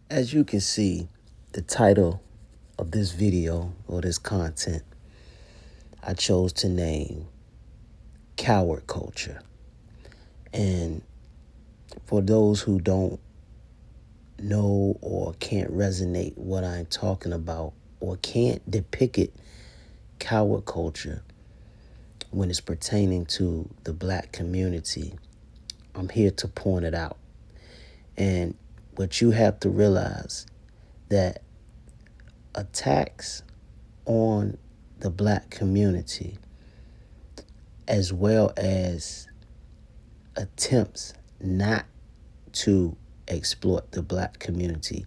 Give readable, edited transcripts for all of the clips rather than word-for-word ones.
As you can see, the title of this video or this content, I chose to name Coward Culture. And for those who don't know or can't resonate what I'm talking about or can't depict it, coward culture, when it's pertaining to the black community, I'm here to point it out. And what you have to realize that attacks on the black community, as well as attempts not to exploit the black community,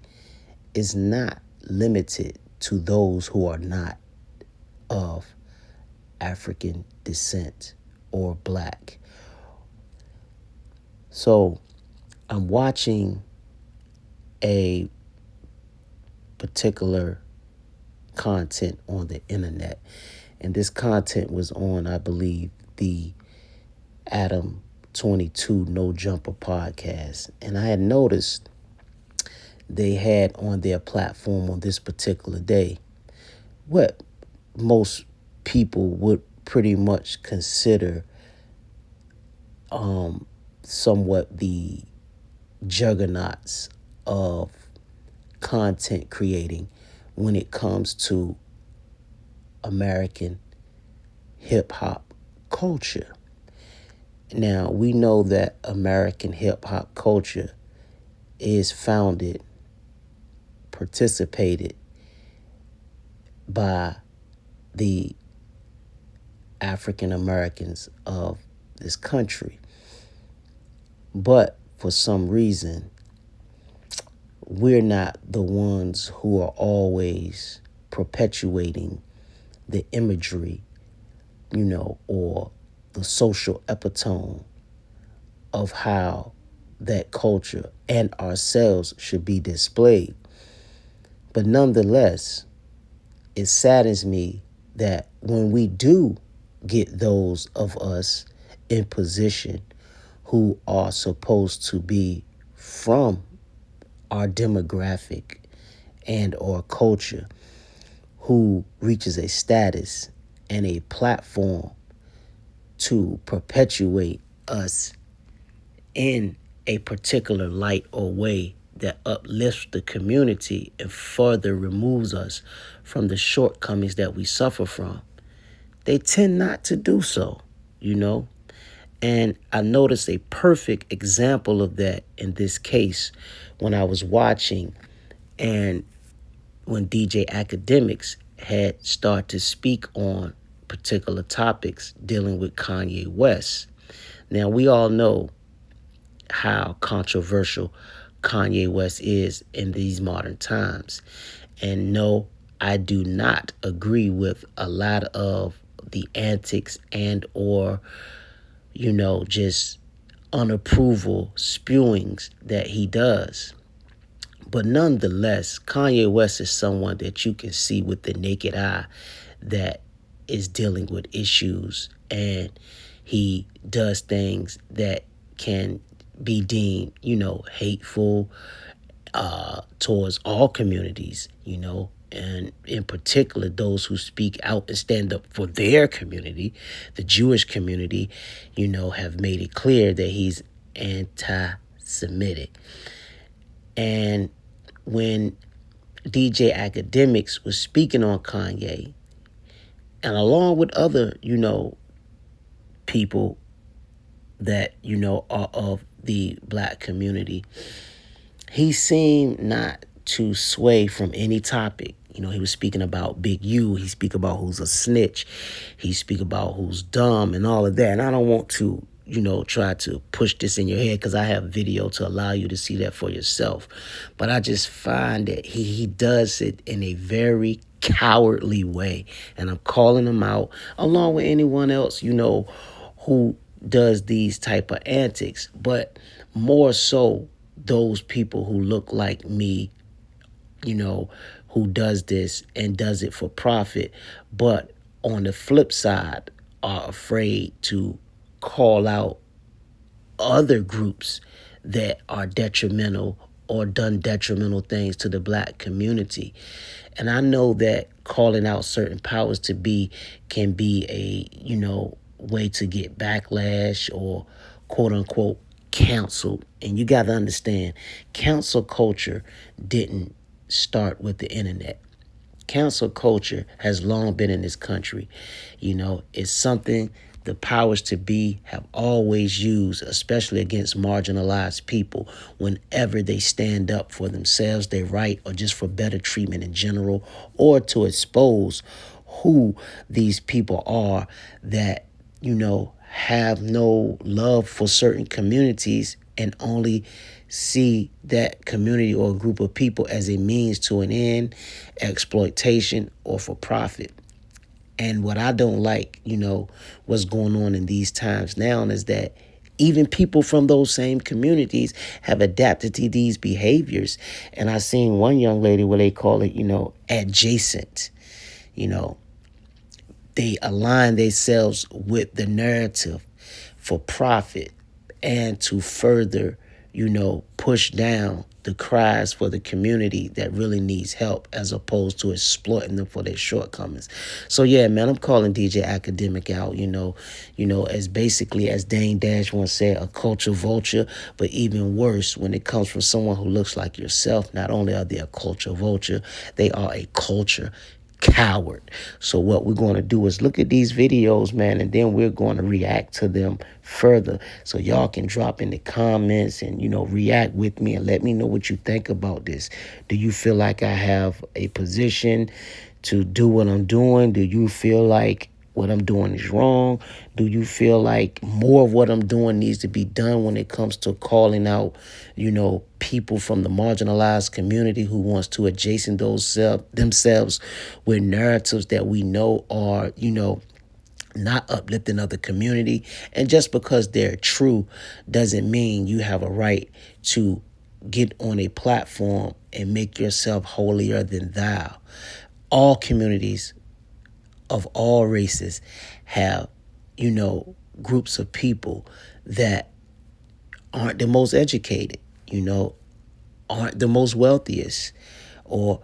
is not limited to those who are not of African descent or black. So I'm watching a particular content on the internet, and this content was on, I believe, the Adam 22 No Jumper podcast. And I had noticed they had on their platform on this particular day what most people would pretty much consider somewhat the juggernauts of content creating when it comes to American hip-hop culture. Now, we know that American hip-hop culture is founded, participated by the African Americans of this country. But for some reason, we're not the ones who are always perpetuating the imagery, or the social epitome of how that culture and ourselves should be displayed. But nonetheless, it saddens me that when we do get those of us in position who are supposed to be from our demographic and or culture, who reaches a status and a platform to perpetuate us in a particular light or way that uplifts the community and further removes us from the shortcomings that we suffer from, they tend not to do so, And I noticed a perfect example of that in this case when I was watching and when DJ Academics had started to speak on particular topics dealing with Kanye West. Now, we all know how controversial Kanye West is in these modern times. And no, I do not agree with a lot of the antics and or, just unapproval spewings that he does. But nonetheless, Kanye West is someone that you can see with the naked eye that is dealing with issues, and he does things that can be deemed, hateful towards all communities, and in particular those who speak out and stand up for their community. The Jewish community, have made it clear that he's anti-Semitic. And when DJ Academics was speaking on Kanye, and along with other, people that, are of the black community, he seemed not to sway from any topic. He was speaking about Big U. He speak about who's a snitch. He speak about who's dumb and all of that. And I don't want to, try to push this in your head because I have video to allow you to see that for yourself. But I just find that he does it in a very cowardly way. And I'm calling him out along with anyone else, who does these type of antics. But more so those people who look like me, who does this and does it for profit, but on the flip side are afraid to call out other groups that are detrimental or done detrimental things to the black community. And I know that calling out certain powers to be can be a, way to get backlash or quote unquote canceled. And you got to understand, cancel culture didn't start with the internet. Cancel culture has long been in this country. It's something the powers to be have always used, especially against marginalized people, whenever they stand up for themselves, their right, or just for better treatment in general, or to expose who these people are that, have no love for certain communities and only see that community or a group of people as a means to an end, exploitation, or for profit. And what I don't like, what's going on in these times now is that even people from those same communities have adapted to these behaviors. And I seen one young lady where they call it, adjacent. They align themselves with the narrative for profit and to further, push down the cries for the community that really needs help as opposed to exploiting them for their shortcomings. So yeah, man, I'm calling DJ Academic out, as basically, as Dane Dash once said, a culture vulture, but even worse when it comes from someone who looks like yourself. Not only are they a culture vulture, they are a culture coward. So what we're going to do is look at these videos, man, and then we're going to react to them further. So y'all can drop in the comments and, react with me and let me know what you think about this. Do you feel like I have a position to do what I'm doing? Do you feel like what I'm doing is wrong? Do you feel like more of what I'm doing needs to be done when it comes to calling out, people from the marginalized community who wants to adjacent themselves with narratives that we know are, not uplifting of the community? And just because they're true doesn't mean you have a right to get on a platform and make yourself holier than thou. All communities of all races have, groups of people that aren't the most educated, aren't the most wealthiest, or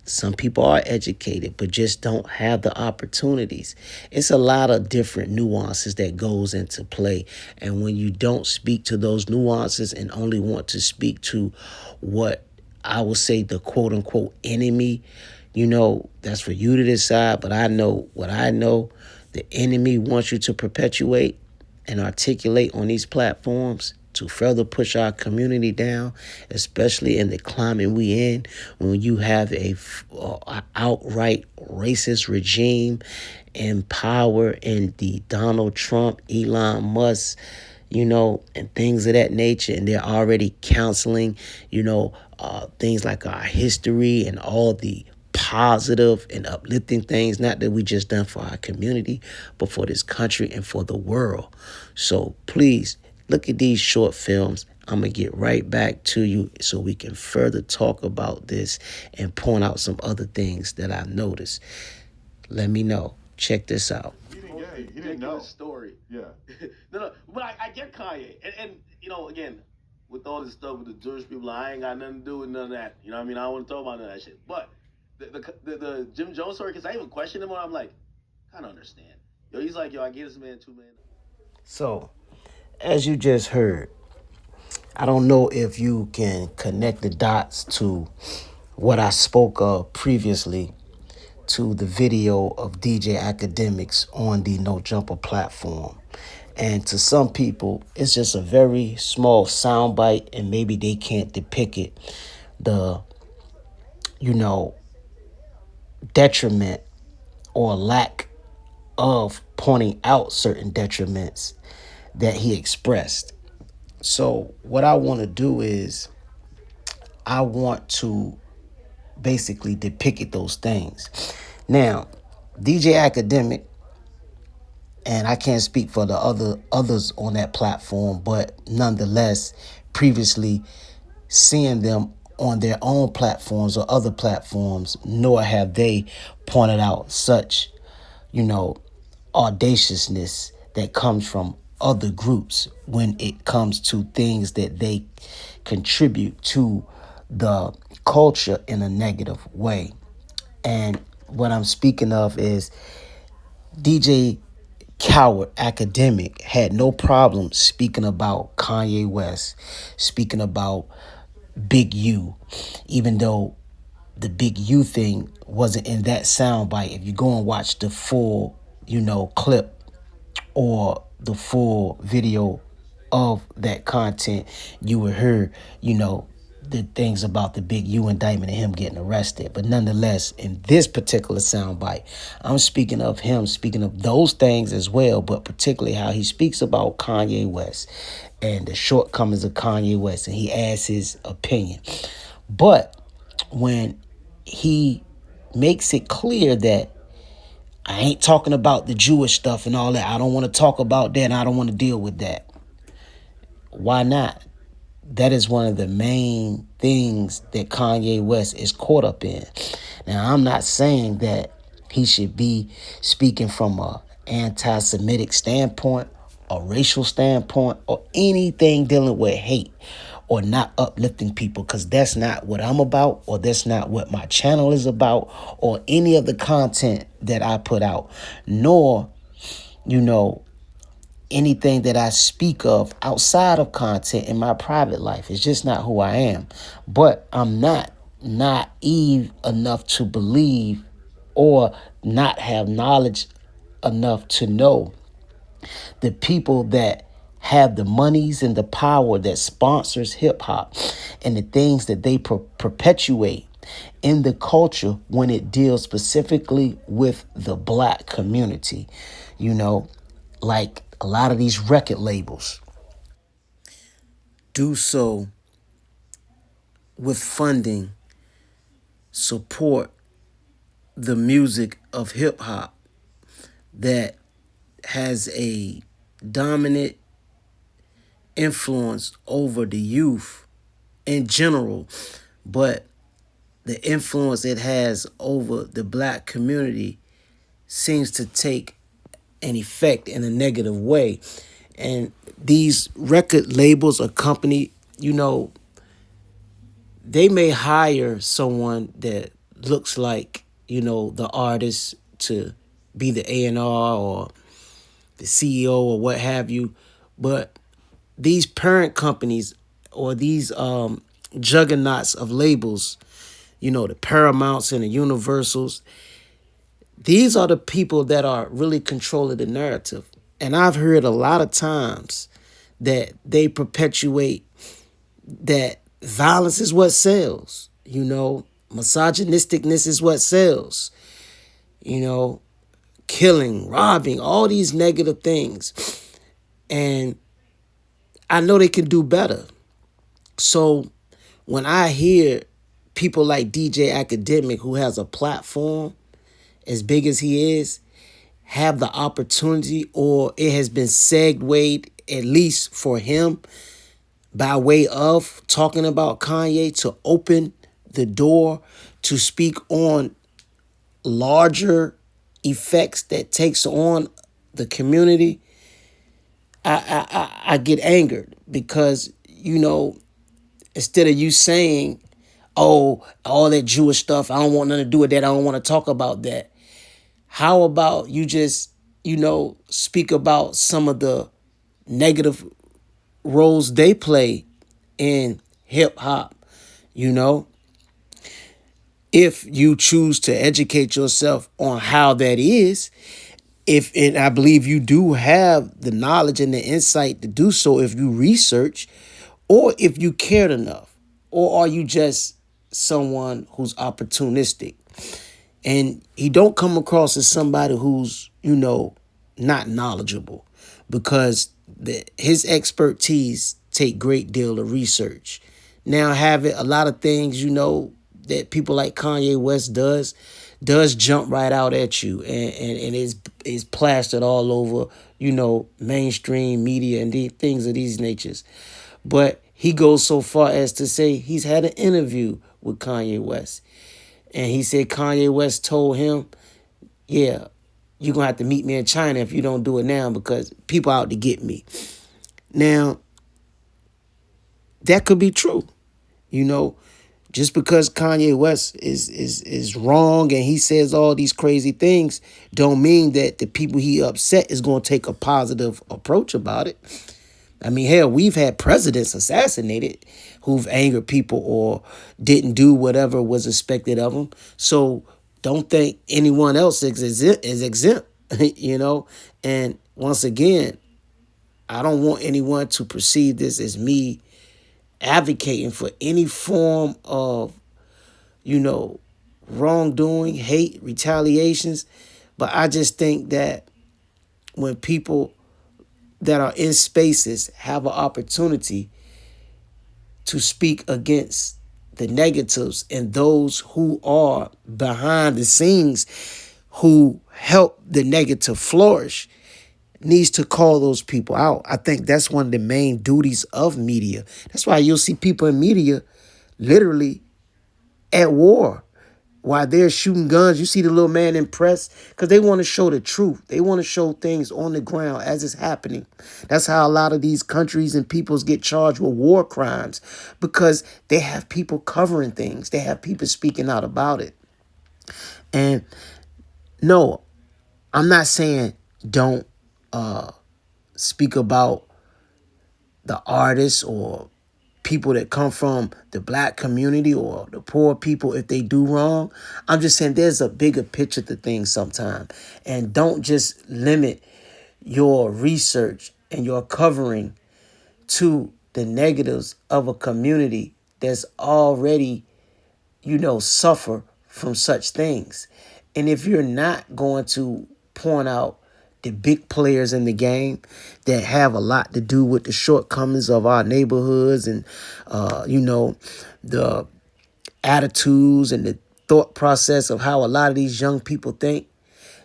some people are educated but just don't have the opportunities. It's a lot of different nuances that goes into play. And when you don't speak to those nuances and only want to speak to what I would say the quote unquote enemy, that's for you to decide. But I know what I know. The enemy wants you to perpetuate and articulate on these platforms to further push our community down, especially in the climate we in, when you have a outright racist regime in power in the Donald Trump, Elon Musk, and things of that nature. And they're already counseling, things like our history and all the positive and uplifting things, not that we just done for our community, but for this country and for the world. So please look at these short films. I'm going to get right back to you so we can further talk about this and point out some other things that I've noticed. Let me know. Check this out. He didn't know. Story. Yeah. No, but I get Kanye. And again, with all this stuff with the Jewish people, I ain't got nothing to do with none of that. You know what I mean? I don't want to talk about none of that shit. But the Jim Jones story, because I even questioned him when I'm like, I don't understand. He's like, I gave this man $2 million. So, as you just heard, I don't know if you can connect the dots to what I spoke of previously to the video of DJ Academics on the No Jumper platform. And to some people, it's just a very small soundbite, and maybe they can't depict it. The, detriment or lack of pointing out certain detriments that he expressed. So what I want to do is I want to basically depict those things. Now, DJ Academic, and I can't speak for the others on that platform, but nonetheless, previously seeing them on their own platforms or other platforms, nor have they pointed out such, audaciousness that comes from other groups when it comes to things that they contribute to the culture in a negative way. And what I'm speaking of is DJ Coward Academic had no problem speaking about Kanye West, speaking about Big U, even though the Big U thing wasn't in that soundbite. If you go and watch the full, clip or the full video of that content, you would hear, the things about the Big U indictment and him getting arrested. But nonetheless, in this particular soundbite, I'm speaking of him, speaking of those things as well, but particularly how he speaks about Kanye West and the shortcomings of Kanye West, and he adds his opinion. But when he makes it clear that I ain't talking about the Jewish stuff and all that. I don't want to talk about that and I don't want to deal with that. Why not? That is one of the main things that Kanye West is caught up in. Now, I'm not saying that he should be speaking from a anti-Semitic standpoint, a racial standpoint, or anything dealing with hate or not uplifting people, because that's not what I'm about, or that's not what my channel is about, or any of the content that I put out, nor, anything that I speak of outside of content in my private life. It's just not who I am. But I'm not naive enough to believe or not have knowledge enough to know the people that have the monies and the power that sponsors hip hop and the things that they perpetuate in the culture when it deals specifically with the black community. Like a lot of these record labels do so with funding, support the music of hip hop that has a dominant influence over the youth in general, but the influence it has over the black community seems to take an effect in a negative way. And these record labels or company, they may hire someone that looks like, the artist to be the A&R or the CEO or what have you. But these parent companies or these juggernauts of labels, the Paramounts and the Universals, these are the people that are really controlling the narrative. And I've heard a lot of times that they perpetuate that violence is what sells, misogynisticness is what sells, killing, robbing, all these negative things. And I know they can do better. So when I hear people like DJ Academic, who has a platform as big as he is, have the opportunity, or it has been segued, at least for him, by way of talking about Kanye, to open the door to speak on larger effects that takes on the community, I get angered because, instead of you saying, oh, all that Jewish stuff, I don't want nothing to do with that, I don't want to talk about that. How about you just, speak about some of the negative roles they play in hip hop, If you choose to educate yourself on how that is, and I believe you do have the knowledge and the insight to do so if you research, or if you cared enough, or are you just someone who's opportunistic? And he don't come across as somebody who's, not knowledgeable, because his expertise take great deal of research. Now, have it a lot of things, that people like Kanye West does jump right out at you and is plastered all over, mainstream media and things of these natures. But he goes so far as to say he's had an interview with Kanye West. And he said Kanye West told him, yeah, you're going to have to meet me in China if you don't do it now because people out to get me. Now, that could be true. Just because Kanye West is wrong and he says all these crazy things, don't mean that the people he upset is going to take a positive approach about it. I mean, hell, we've had presidents assassinated who've angered people or didn't do whatever was expected of them. So don't think anyone else is exempt, you know? And once again, I don't want anyone to perceive this as me advocating for any form of, you know, wrongdoing, hate, retaliations. But I just think that when people that are in spaces have an opportunity to speak against the negatives and those who are behind the scenes who help the negative flourish, needs to call those people out. I think that's one of the main duties of media. That's why you'll see people in media literally at war while they're shooting guns. You see the little man in press because they want to show the truth. They want to show things on the ground as it's happening. That's how a lot of these countries and peoples get charged with war crimes, because they have people covering things. They have people speaking out about it. And no, I'm not saying don't speak about the artists or people that come from the black community or the poor people if they do wrong. I'm just saying there's a bigger picture to things sometimes. And don't just limit your research and your covering to the negatives of a community that's already, suffer from such things. And if you're not going to point out the big players in the game that have a lot to do with the shortcomings of our neighborhoods and, the attitudes and the thought process of how a lot of these young people think,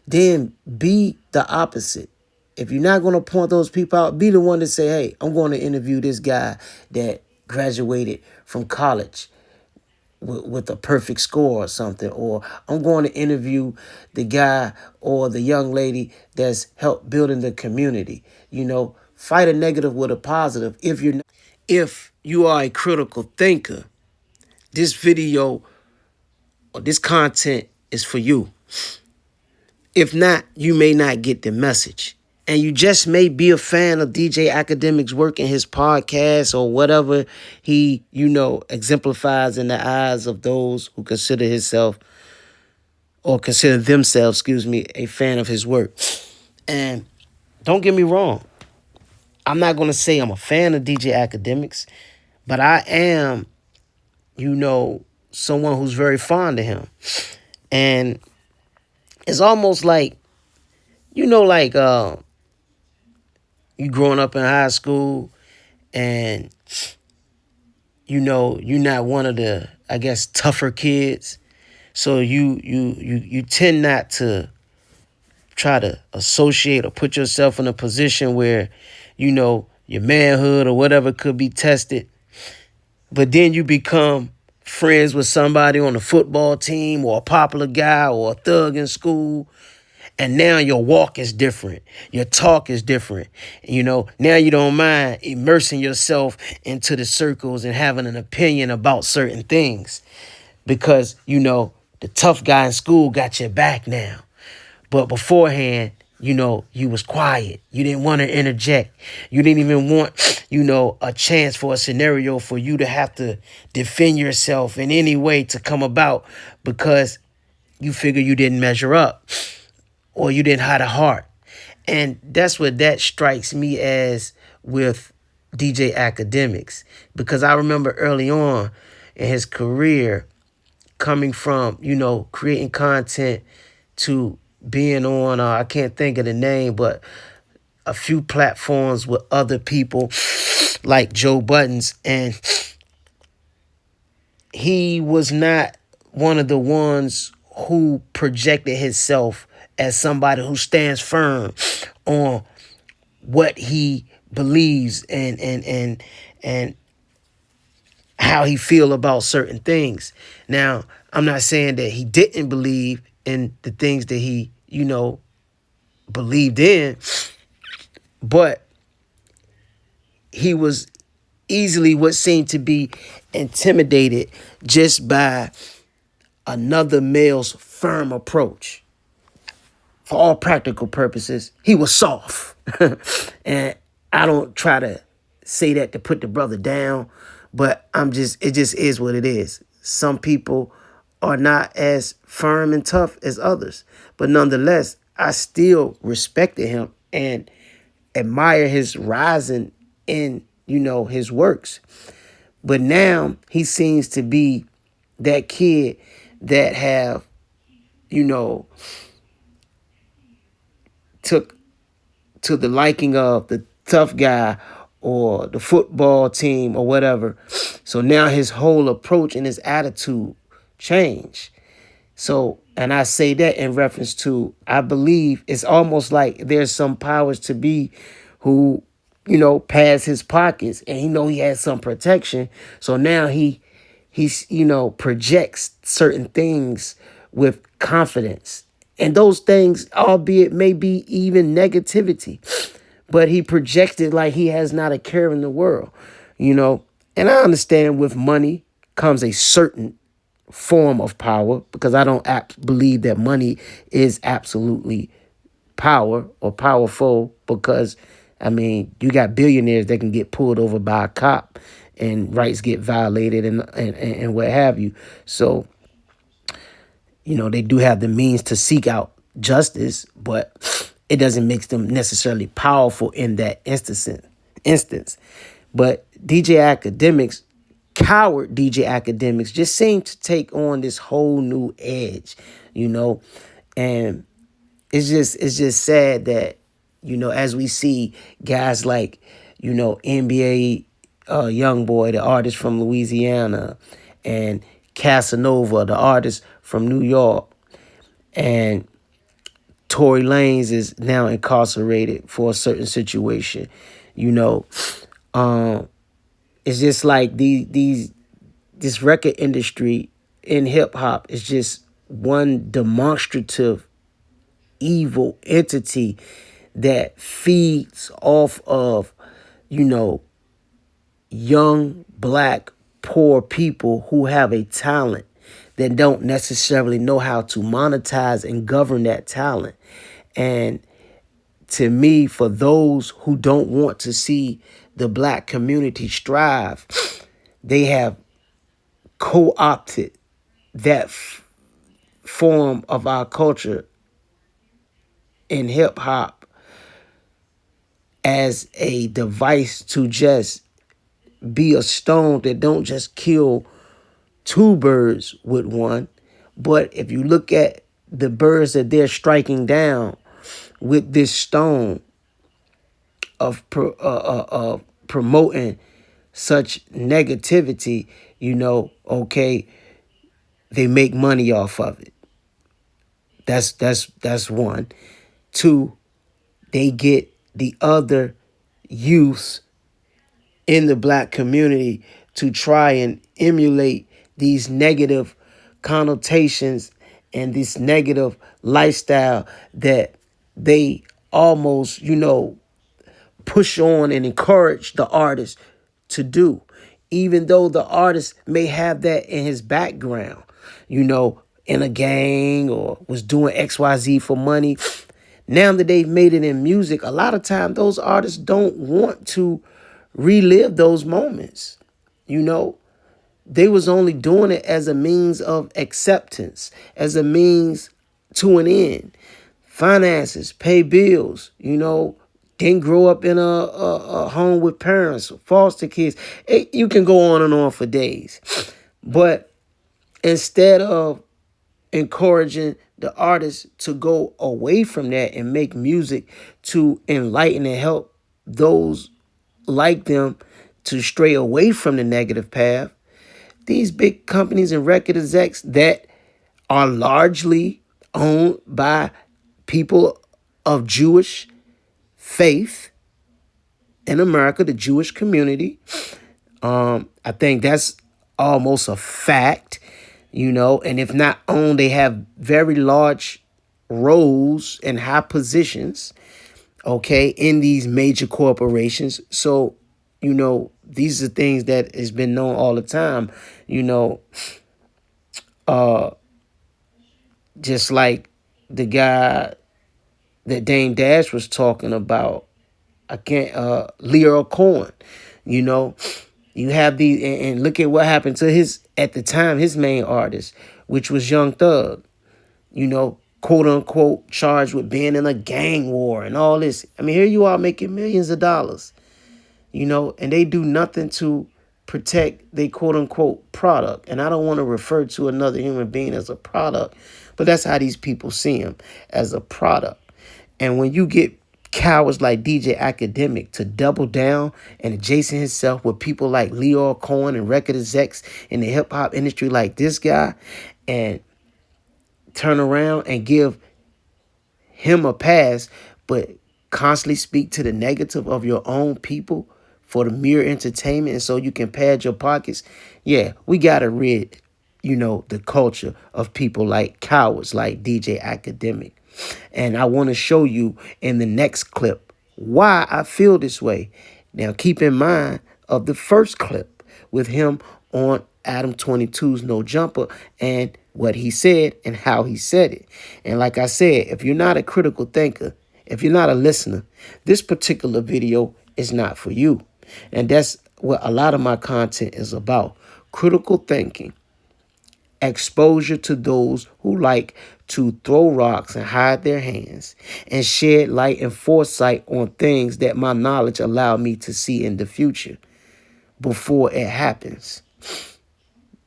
then be the opposite. If you're not going to point those people out, be the one to say, hey, I'm going to interview this guy that graduated from college with a perfect score or something, or I'm going to interview the guy or the young lady that's helped building the community. Fight a negative with a positive. If you are a critical thinker, this video or this content is for you. If not, you may not get the message. And you just may be a fan of DJ Academic's work in his podcast or whatever he, exemplifies in the eyes of those who consider themselves, a fan of his work. And don't get me wrong, I'm not going to say I'm a fan of DJ Academics, but I am, someone who's very fond of him. And it's almost like, you growing up in high school and, you're not one of the, I guess, tougher kids. So you tend not to try to associate or put yourself in a position where, your manhood or whatever could be tested. But then you become friends with somebody on the football team or a popular guy or a thug in school. And now your walk is different. Your talk is different. Now you don't mind immersing yourself into the circles and having an opinion about certain things because, the tough guy in school got your back now. But beforehand, you was quiet. You didn't want to interject. You didn't even want, a chance for a scenario for you to have to defend yourself in any way to come about because you figure you didn't measure up or you didn't have a heart. And that's what that strikes me as with DJ Academics, because I remember early on in his career coming from, creating content to being on, I can't think of the name, but a few platforms with other people like Joe Buttons. And he was not one of the ones who projected himself as somebody who stands firm on what he believes and how he feel about certain things. Now, I'm not saying that he didn't believe in the things that he, believed in, but he was easily what seemed to be intimidated just by another male's firm approach. For all practical purposes, he was soft. And I don't try to say that to put the brother down, but it just is what it is. Some people are not as firm and tough as others, but nonetheless, I still respected him and admire his rising in, his works. But now he seems to be that kid that have, took to the liking of the tough guy or the football team or whatever. So now his whole approach and his attitude changed. So, and I say that in reference to, I believe it's almost like there's some powers to be who, pass his pockets and he has some protection. So now he's projects certain things with confidence. And those things, albeit maybe even negativity, but he projects it like he has not a care in the world, And I understand with money comes a certain form of power, because I don't believe that money is absolutely power or powerful, because, you got billionaires that can get pulled over by a cop and rights get violated and what have you. So, they do have the means to seek out justice, but it doesn't make them necessarily powerful in that instance. But coward DJ academics just seem to take on this whole new edge, and it's just sad that, as we see guys like, NBA Youngboy, the artist from Louisiana, and Casanova, the artist from New York, and Tory Lanez is now incarcerated for a certain situation. It's just like this record industry in hip hop is just one demonstrative evil entity that feeds off of, young, black, poor people who have a talent that don't necessarily know how to monetize and govern that talent. And to me, for those who don't want to see the black community strive, they have co-opted that form of our culture in hip hop as a device to just be a stone that don't just kill two birds with one, but if you look at the birds that they're striking down with this stone of promoting such negativity, okay, they make money off of it. That's one. Two, they get the other youths in the black community to try and emulate these negative connotations and this negative lifestyle that they almost, push on and encourage the artist to do, even though the artist may have that in his background, in a gang or was doing XYZ for money. Now that they've made it in music, a lot of times those artists don't want to relive those moments. They was only doing it as a means of acceptance, as a means to an end. Finances, pay bills, didn't grow up in a home with parents, foster kids. You can go on and on for days. But instead of encouraging the artists to go away from that and make music to enlighten and help those like them to stray away from the negative path, these big companies and record execs that are largely owned by people of Jewish faith in America, the Jewish community, I think that's almost a fact, and if not owned, they have very large roles and high positions, okay, in these major corporations. So these are things that has been known all the time. You know, uh, just like the guy that Dame Dash was talking about. I can't Leo Cohen, you know. You have these and look at what happened to his at the time, his main artist, which was Young Thug, quote unquote charged with being in a gang war and all this. I mean, here you are making millions of dollars, and they do nothing to protect their quote unquote product. And I don't want to refer to another human being as a product, but that's how these people see him, as a product. And when you get cowards like DJ Academic to double down and adjacent himself with people like Leo Cohen and record execs in the hip hop industry like this guy, and turn around and give him a pass, but constantly speak to the negative of your own people for the mere entertainment and so you can pad your pockets. Yeah, we gotta rid, the culture of people like cowards like DJ Academic. And I want to show you in the next clip why I feel this way. Now keep in mind of the first clip with him on Adam 22's No Jumper and what he said and how he said it. And like I said, if you're not a critical thinker, if you're not a listener, this particular video is not for you. And that's what a lot of my content is about. Critical thinking, exposure to those who like to throw rocks and hide their hands, and shed light and foresight on things that my knowledge allowed me to see in the future before it happens.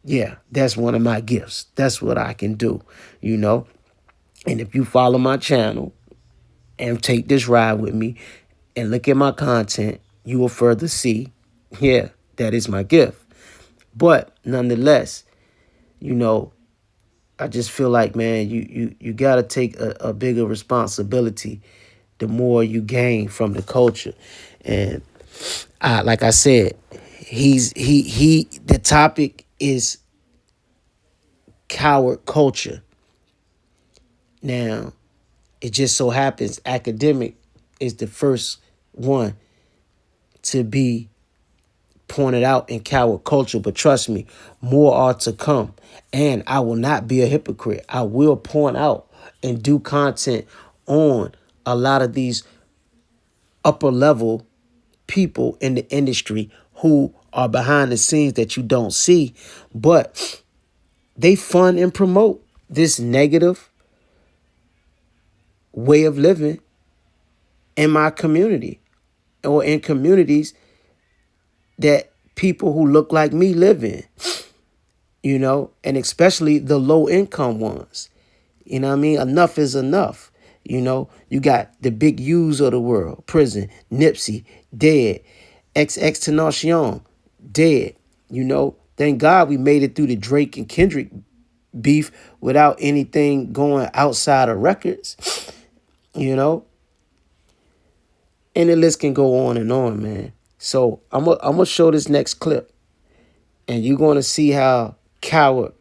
Yeah, that's one of my gifts. That's what I can do. And if you follow my channel and take this ride with me and look at my content, you will further see, yeah, that is my gift. But nonetheless, I just feel like, man, you got to take a bigger responsibility the more you gain from the culture. And like I said, the topic is coward culture. Now, it just so happens Academic is the first one to be pointed out in coward culture, but trust me, more are to come. And I will not be a hypocrite. I will point out and do content on a lot of these upper level people in the industry who are behind the scenes that you don't see, but they fund and promote this negative way of living in my community or in communities that people who look like me live in, and especially the low income ones. You know what I mean? Enough is enough. You got the big U's of the world, prison, Nipsey, dead, XXXTentacion, dead. Thank God we made it through the Drake and Kendrick beef without anything going outside of records, and the list can go on, man. So I'm gonna show this next clip, and you're gonna see how coward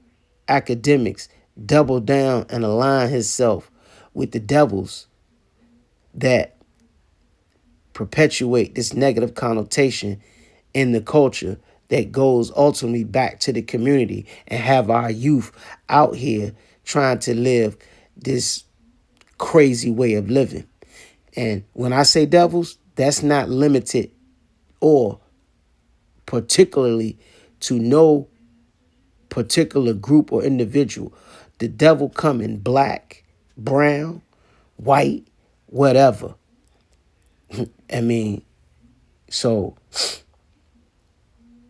Academics double down and align himself with the devils that perpetuate this negative connotation in the culture that goes ultimately back to the community and have our youth out here trying to live this crazy way of living. And when I say devils, that's not limited or particularly to no particular group or individual. The devil come in black, brown, white, whatever. I mean, so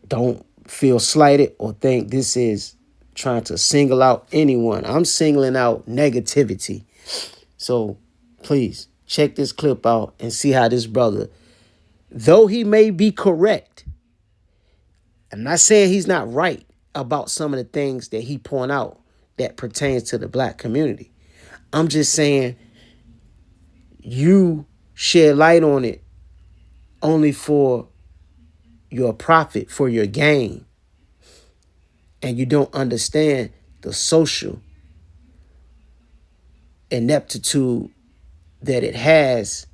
don't feel slighted or think this is trying to single out anyone. I'm singling out negativity. So please check this clip out and see how this brother, though he may be correct, I'm not saying he's not right about some of the things that he point out that pertains to the black community. I'm just saying you shed light on it only for your profit, for your gain. And you don't understand the social ineptitude that it has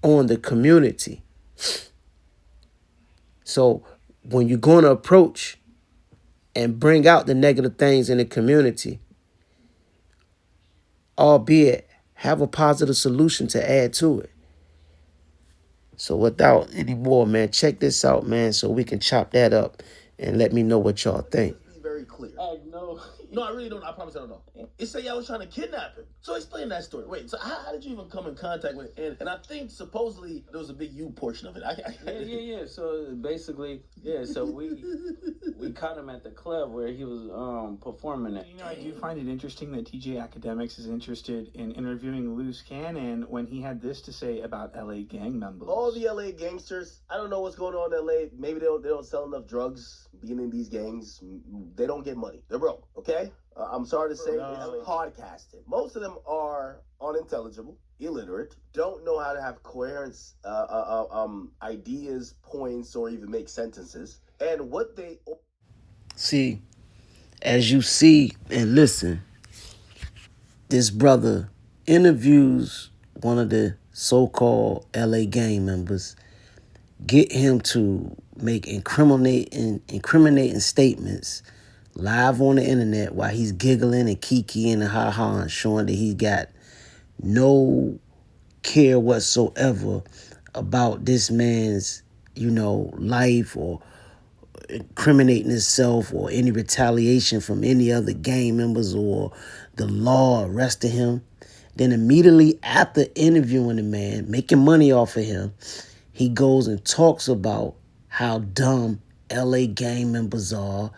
on the community. So when you're going to approach and bring out the negative things in the community, albeit have a positive solution to add to it. So without any more, man, check this out, man, so we can chop that up and let me know what y'all think. Be very clear. No. No, I really don't. I promise I don't know. It said y'all was trying to kidnap him. So explain that story. Wait, so how did you even come in contact with it? And I think supposedly there was a big you portion of it. Yeah. So basically, so we caught him at the club where he was performing at. I do find it interesting that TJ Academics is interested in interviewing Loose Cannon when he had this to say about LA gang members. All the LA gangsters, I don't know what's going on in LA. Maybe they don't sell enough drugs being in these gangs. They don't get money. They're broke, okay? I'm sorry to say, podcasting. Most of them are unintelligible, illiterate, don't know how to have coherence, ideas, points, or even make sentences. And what they... See, as you see and listen, this brother interviews one of the so-called LA gang members, get him to make incriminating statements live on the internet while he's giggling and kikiing and ha-ha and showing that he's got no care whatsoever about this man's, life, or incriminating himself, or any retaliation from any other gang members, or the law arresting him. Then immediately after interviewing the man, making money off of him, he goes and talks about how dumb LA gang members are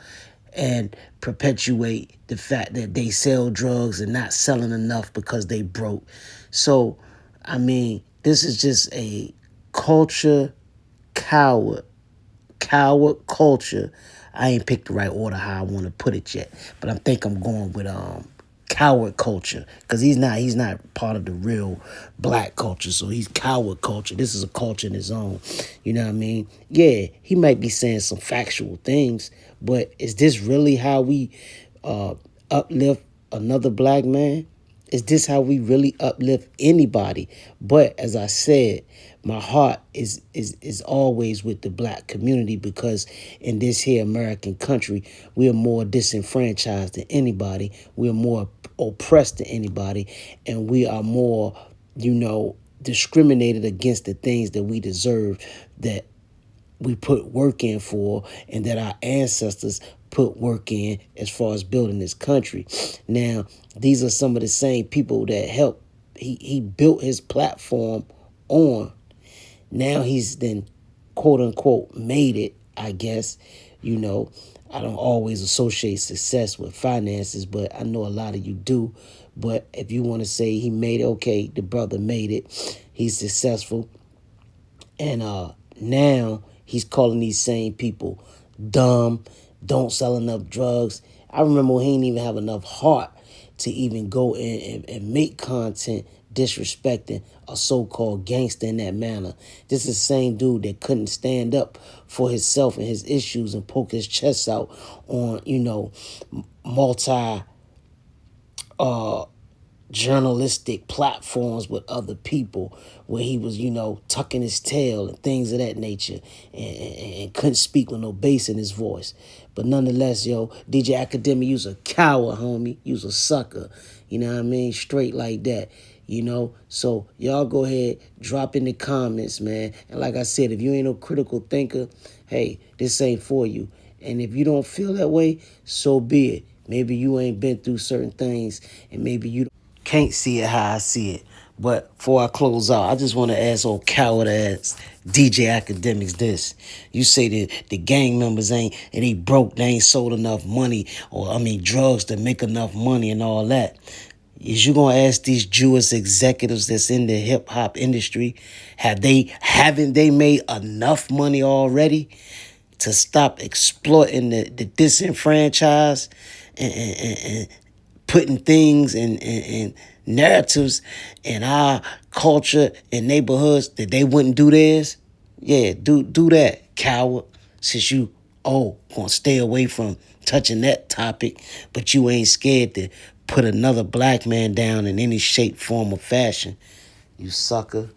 and perpetuate the fact that they sell drugs and not selling enough because they broke. So, I mean, this is just a culture coward culture. I ain't picked the right order how I want to put it yet, but I think I'm going with coward culture, because he's not part of the real black culture, so he's coward culture. This is a culture in his own. You know what I mean? Yeah, he might be saying some factual things, but is this really how we uplift another black man? Is this how we really uplift anybody? But as I said, my heart is always with the black community, because in this here American country, we are more disenfranchised than anybody. We are more oppressed than anybody. And we are more, discriminated against the things that we deserve, that we put work in for, and that our ancestors put work in as far as building this country. Now, these are some of the same people that helped. He built his platform on. Now he's then, quote unquote, made it, I guess. I don't always associate success with finances, but I know a lot of you do. But if you want to say he made it, okay, the brother made it. He's successful. And now he's calling these same people dumb, don't sell enough drugs. I remember he didn't even have enough heart to even go in and make content disrespecting a so-called gangster in that manner. This is the same dude that couldn't stand up for himself and his issues and poke his chest out on, multi journalistic platforms with other people, where he was, tucking his tail and things of that nature, and couldn't speak with no bass in his voice. But nonetheless, DJ Academic, you's a coward, homie. You's a sucker. You know what I mean? Straight like that. So y'all go ahead, drop in the comments, man. And like I said, if you ain't no critical thinker, hey, this ain't for you. And if you don't feel that way, so be it. Maybe you ain't been through certain things, and maybe you can't see it how I see it. But before I close out, I just want to ask old coward ass DJ Academics this. You say that the gang members they broke, they ain't sold enough money, or drugs to make enough money and all that. Is you gonna ask these Jewish executives that's in the hip hop industry, haven't they made enough money already to stop exploiting the disenfranchised, and putting things and narratives in our culture and neighborhoods that they wouldn't do theirs? Yeah, do that, coward. Since you gonna stay away from touching that topic, but you ain't scared to put another black man down in any shape, form, or fashion. You sucker.